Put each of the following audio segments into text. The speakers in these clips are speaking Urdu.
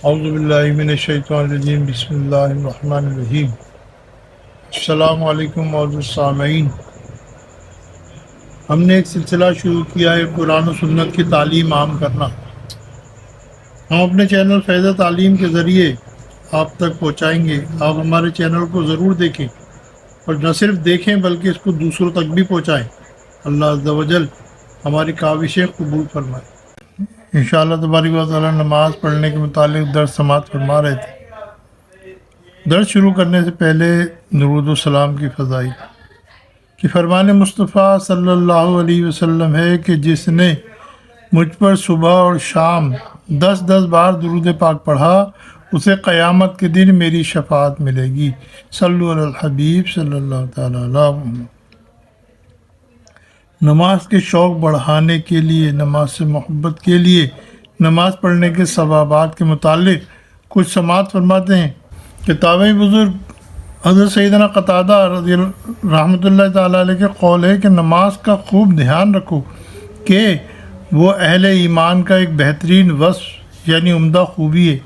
اعوذ باللہ من الشیطان الرجیم بسم اللہ الرحمن الرحیم۔ السلام علیکم معزز سامعین، ہم نے ایک سلسلہ شروع کیا ہے قرآن و سنت کی تعلیم عام کرنا۔ ہم اپنے چینل فیض تعلیم کے ذریعے آپ تک پہنچائیں گے۔ آپ ہمارے چینل کو ضرور دیکھیں اور نہ صرف دیکھیں بلکہ اس کو دوسروں تک بھی پہنچائیں۔ اللہ عز و جل ہماری کاوشیں قبول فرمائے۔ انشاءاللہ تبارک و تعالیٰ نماز پڑھنے کے متعلق درس سماعت فرما رہے تھے۔ درس شروع کرنے سے پہلے درود و سلام کی فضائل کہ فرمان مصطفیٰ صلی اللہ علیہ وسلم ہے کہ جس نے مجھ پر صبح اور شام 10 بار درود پاک پڑھا اسے قیامت کے دن میری شفاعت ملے گی۔ صلو علی الحبیب صلی اللہ تعالیٰ علیہ وسلم۔ نماز کے شوق بڑھانے کے لیے، نماز سے محبت کے لیے، نماز پڑھنے کے ثوابات کے متعلق کچھ سماعت فرماتے ہیں کہ تابعی بزرگ حضرت سیدنا قتادہ رحمۃ اللہ تعالیٰ علیہ کے قول ہے کہ نماز کا خوب دھیان رکھو کہ وہ اہل ایمان کا ایک بہترین وصف یعنی عمدہ خوبی ہے۔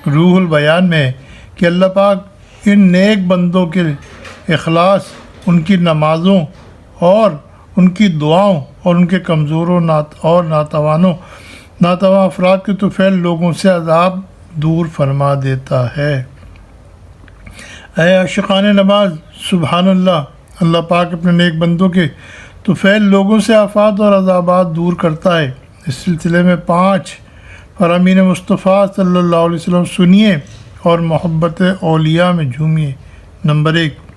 روح البیان میں ہے کہ اللہ پاک ان نیک بندوں کے اخلاص، ان کی نمازوں اور ان کی دعاؤں اور ان کے کمزوروں اور ناتواں افراد کے طفیل لوگوں سے عذاب دور فرما دیتا ہے۔ اے عاشقان نماز، سبحان اللہ، اللہ پاک اپنے نیک بندوں کے طفیل لوگوں سے آفات اور عذابات دور کرتا ہے۔ اس سلسلے میں 5 فرامین مصطفیٰ صلی اللہ علیہ وسلم سنیے اور محبت اولیاء میں جھومیے۔ نمبر 1،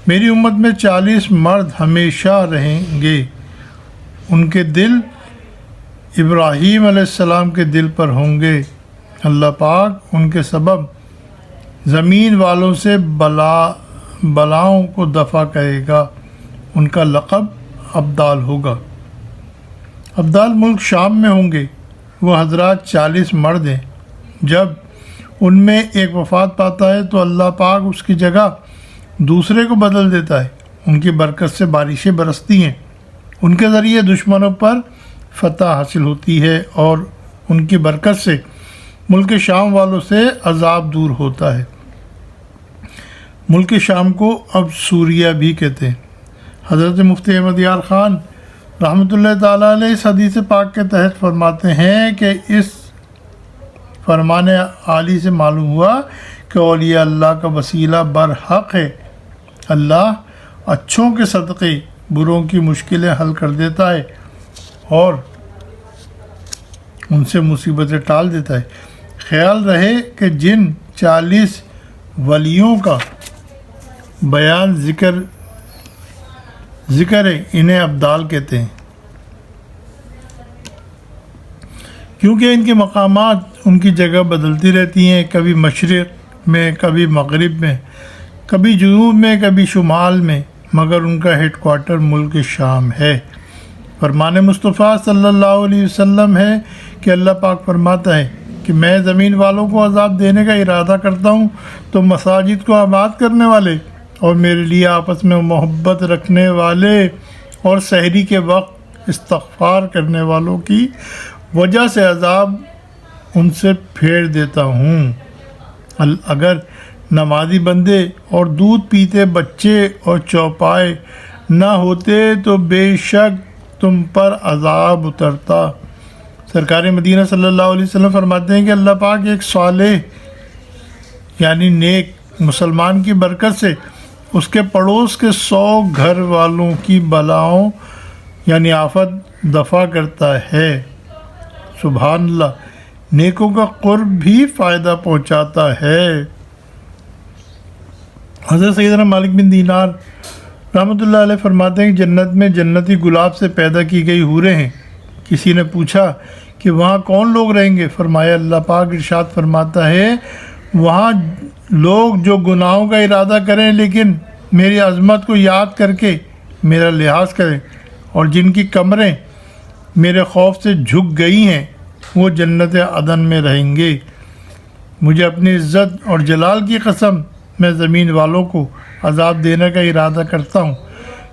میری امت میں 40 مرد ہمیشہ رہیں گے، ان کے دل ابراہیم علیہ السلام کے دل پر ہوں گے۔ اللہ پاک ان کے سبب زمین والوں سے بلاؤں کو دفع کرے گا۔ ان کا لقب ابدال ہوگا۔ ابدال ملک شام میں ہوں گے۔ وہ حضرات 40 مرد ہیں۔ جب ان میں ایک وفات پاتا ہے تو اللہ پاک اس کی جگہ دوسرے کو بدل دیتا ہے۔ ان کی برکت سے بارشیں برستی ہیں، ان کے ذریعے دشمنوں پر فتح حاصل ہوتی ہے اور ان کی برکت سے ملک شام والوں سے عذاب دور ہوتا ہے۔ ملک شام کو اب سوریہ بھی کہتے ہیں۔ حضرت مفتی احمد یار خان رحمۃ اللہ تعالیٰ علیہ اس حدیث پاک کے تحت فرماتے ہیں کہ اس فرمان عالی سے معلوم ہوا کہ اولیاء اللہ کا وسیلہ برحق ہے۔ اللہ اچھوں کے صدقے بروں کی مشکلیں حل کر دیتا ہے اور ان سے مصیبتیں ٹال دیتا ہے۔ خیال رہے کہ جن 40 ولیوں کا بیان ذکر ہے انہیں ابدال کہتے ہیں، کیونکہ ان کے مقامات ان کی جگہ بدلتی رہتی ہیں، کبھی مشرق میں، کبھی مغرب میں، کبھی جنوب میں، کبھی شمال میں، مگر ان کا ہیڈ کوارٹر ملک شام ہے۔ فرمان مصطفیٰ صلی اللہ علیہ وسلم ہے کہ اللہ پاک فرماتا ہے کہ میں زمین والوں کو عذاب دینے کا ارادہ کرتا ہوں تو مساجد کو آباد کرنے والے اور میرے لیے آپس میں محبت رکھنے والے اور سحری کے وقت استغفار کرنے والوں کی وجہ سے عذاب ان سے پھیر دیتا ہوں۔ اگر نمازی بندے اور دودھ پیتے بچے اور چوپائے نہ ہوتے تو بے شک تم پر عذاب اترتا۔ سرکار مدینہ صلی اللہ علیہ وسلم فرماتے ہیں کہ اللہ پاک ایک صالح یعنی نیک مسلمان کی برکت سے اس کے پڑوس کے 100 گھر والوں کی بلاؤں یعنی آفت دفع کرتا ہے۔ سبحان اللہ، نیکوں کا قرب بھی فائدہ پہنچاتا ہے۔ حضرت سیدنا مالک بن دینار رحمۃ اللہ علیہ فرماتے ہیں کہ جنت میں جنتی گلاب سے پیدا کی گئی حوریں ہیں۔ کسی نے پوچھا کہ وہاں کون لوگ رہیں گے؟ فرمایا اللہ پاک ارشاد فرماتا ہے وہاں لوگ جو گناہوں کا ارادہ کریں لیکن میری عظمت کو یاد کر کے میرا لحاظ کریں اور جن کی کمریں میرے خوف سے جھک گئی ہیں وہ جنت عدن میں رہیں گے۔ مجھے اپنی عزت اور جلال کی قسم، میں زمین والوں کو عذاب دینے کا ارادہ کرتا ہوں،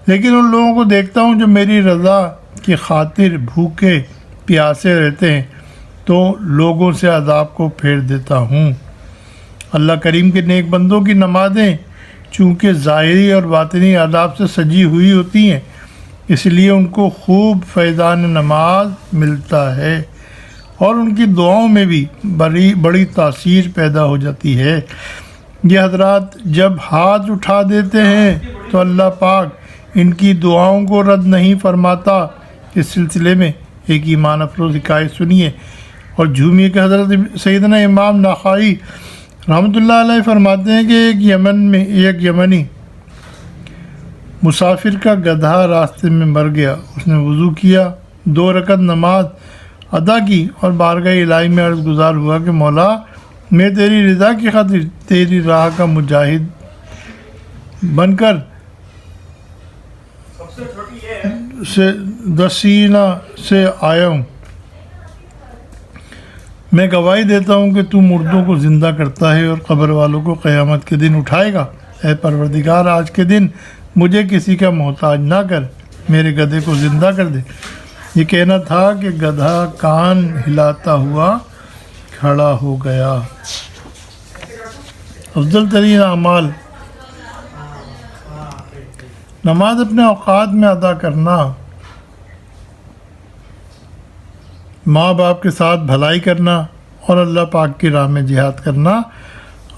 لیکن ان لوگوں کو دیکھتا ہوں جو میری رضا کی خاطر بھوکے پیاسے رہتے ہیں تو لوگوں سے عذاب کو پھیر دیتا ہوں۔ اللہ کریم کے نیک بندوں کی نمازیں چونکہ ظاہری اور باطنی آداب سے سجی ہوئی ہوتی ہیں، اس لیے ان کو خوب فیضان نماز ملتا ہے اور ان کی دعاؤں میں بھی بڑی تاثیر پیدا ہو جاتی ہے۔ یہ حضرات جب ہاتھ اٹھا دیتے ہیں تو اللہ پاک ان کی دعاؤں کو رد نہیں فرماتا۔ اس سلسلے میں ایک ایمان افروز حکایت سنیے اور جھومیے کہ حضرت سیدنا امام نخعی رحمۃ اللہ علیہ فرماتے ہیں کہ ایک یمنی مسافر کا گدھا راستے میں مر گیا۔ اس نے وضو کیا، 2 رکعت نماز ادا کی اور بارگاہ الہی میں عرض گزار ہوا کہ مولا، میں تیری رضا کی خاطر تیری راہ کا مجاہد بن کر دسینہ سے آیا ہوں۔ میں گواہی دیتا ہوں کہ تو مردوں کو زندہ کرتا ہے اور قبر والوں کو قیامت کے دن اٹھائے گا۔ اے پروردگار، آج کے دن مجھے کسی کا محتاج نہ کر، میرے گدھے کو زندہ کر دے۔ یہ کہنا تھا کہ گدھا کان ہلاتا ہوا کھڑا ہو گیا۔ افضل ترین اعمال: نماز اپنے اوقات میں ادا کرنا، ماں باپ کے ساتھ بھلائی کرنا اور اللہ پاک کی راہ میں جہاد کرنا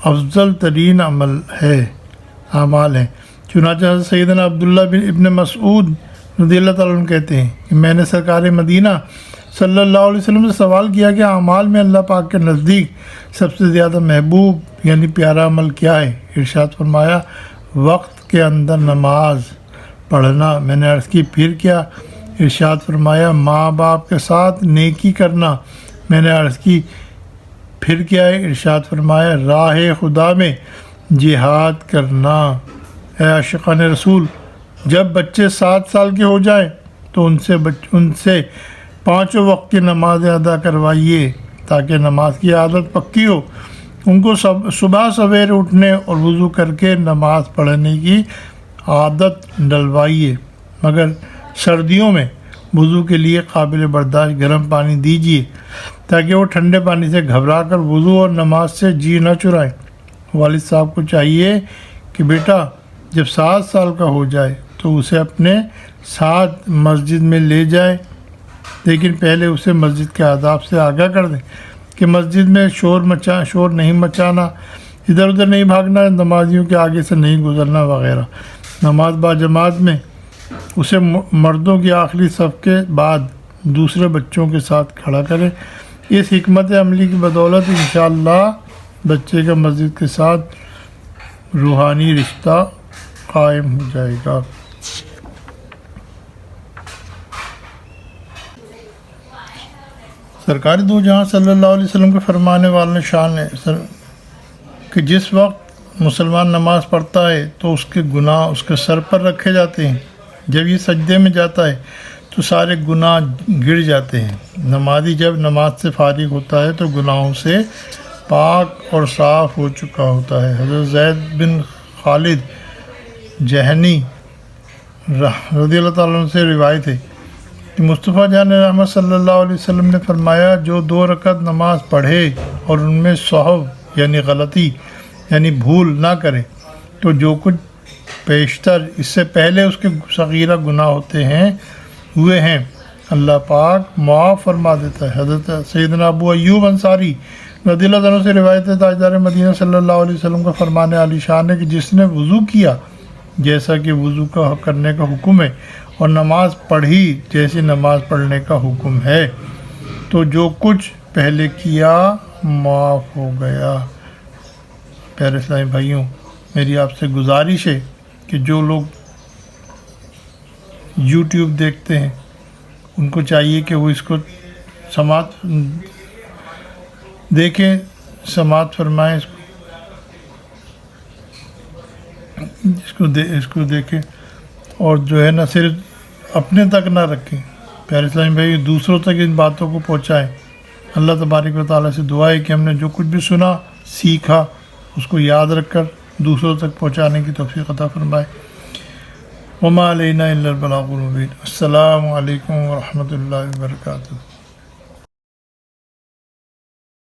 افضل ترین اعمال ہیں۔ چنانچہ حضرت سیدنا عبداللہ ابن مسعود رضی اللہ تعالیٰ عنہ کہتے ہیں کہ میں نے سرکار مدینہ صلی اللہ علیہ وسلم سے سوال کیا کہ اعمال میں اللہ پاک کے نزدیک سب سے زیادہ محبوب یعنی پیارا عمل کیا ہے؟ ارشاد فرمایا، وقت کے اندر نماز پڑھنا۔ میں نے عرض کی پھر کیا؟ ارشاد فرمایا، ماں باپ کے ساتھ نیکی کرنا۔ میں نے عرض کی پھر کیا ہے؟ ارشاد فرمایا، راہ خدا میں جہاد کرنا۔ اے عاشقان رسول، جب بچے 7 سال کے ہو جائیں تو ان سے 5 وقت کی نمازیں ادا کروائیے تاکہ نماز کی عادت پکی ہو۔ ان کو صبح سویرے اٹھنے اور وضو کر کے نماز پڑھنے کی عادت ڈلوائیے، مگر سردیوں میں وضو کے لیے قابل برداشت گرم پانی دیجیے تاکہ وہ ٹھنڈے پانی سے گھبرا کر وضو اور نماز سے جی نہ چرائیں۔ والد صاحب کو چاہیے کہ بیٹا جب 7 سال کا ہو جائے تو اسے اپنے ساتھ مسجد میں لے جائے، لیکن پہلے اسے مسجد کے آداب سے آگاہ کر دیں کہ مسجد میں شور نہیں مچانا، ادھر ادھر نہیں بھاگنا، نمازیوں کے آگے سے نہیں گزرنا وغیرہ۔ نماز با جماعت میں اسے مردوں کی آخری صف کے بعد دوسرے بچوں کے ساتھ کھڑا کرے۔ اس حکمت عملی کی بدولت انشاءاللہ بچے کا مسجد کے ساتھ روحانی رشتہ قائم ہو جائے گا۔ سرکار دو جہاں صلی اللہ علیہ وسلم کے فرمانے والے شان ہے کہ جس وقت مسلمان نماز پڑھتا ہے تو اس کے گناہ اس کے سر پر رکھے جاتے ہیں، جب یہ سجدے میں جاتا ہے تو سارے گناہ گر جاتے ہیں۔ نمازی جب نماز سے فارغ ہوتا ہے تو گناہوں سے پاک اور صاف ہو چکا ہوتا ہے۔ حضرت زید بن خالد جہنی رضی اللہ تعالیٰ عنہ سے روایت ہے کہ مصطفیٰ جان رحمت صلی اللہ علیہ وسلم نے فرمایا، جو 2 رکعت نماز پڑھے اور ان میں سہو یعنی غلطی یعنی بھول نہ کرے تو جو کچھ پیشتر اس سے پہلے اس کے صغیرہ گناہ ہوئے ہیں اللہ پاک معاف فرما دیتا ہے۔ حضرت سیدنا ابو ایوب انصاری رضی اللہ عنہ سے روایت ہے، تاجدار مدینہ صلی اللہ علیہ وسلم کا فرمان عالی شان ہے کہ جس نے وضو کیا جیسا کہ وضو کرنے کا حکم ہے اور نماز پڑھی جیسی نماز پڑھنے کا حکم ہے تو جو کچھ پہلے کیا معاف ہو گیا۔ پیارے اسلامی بھائیوں، میری آپ سے گزارش ہے کہ جو لوگ یوٹیوب دیکھتے ہیں ان کو چاہیے کہ وہ اس کو دیکھیں، سماعت فرمائیں، اس کو دیکھیں اور جو ہے نا صرف اپنے تک نہ رکھیں۔ پیارے اسلامی بھائی، دوسروں تک ان باتوں کو پہنچائیں۔ اللہ تبارک و تعالیٰ سے دعا ہے کہ ہم نے جو کچھ بھی سنا سیکھا اس کو یاد رکھ کر دوسروں تک پہنچانے کی توفیق عطا فرمائے۔ وما علینا الا البلاغ المبین۔ السلام علیکم ورحمۃ اللہ وبرکاتہ۔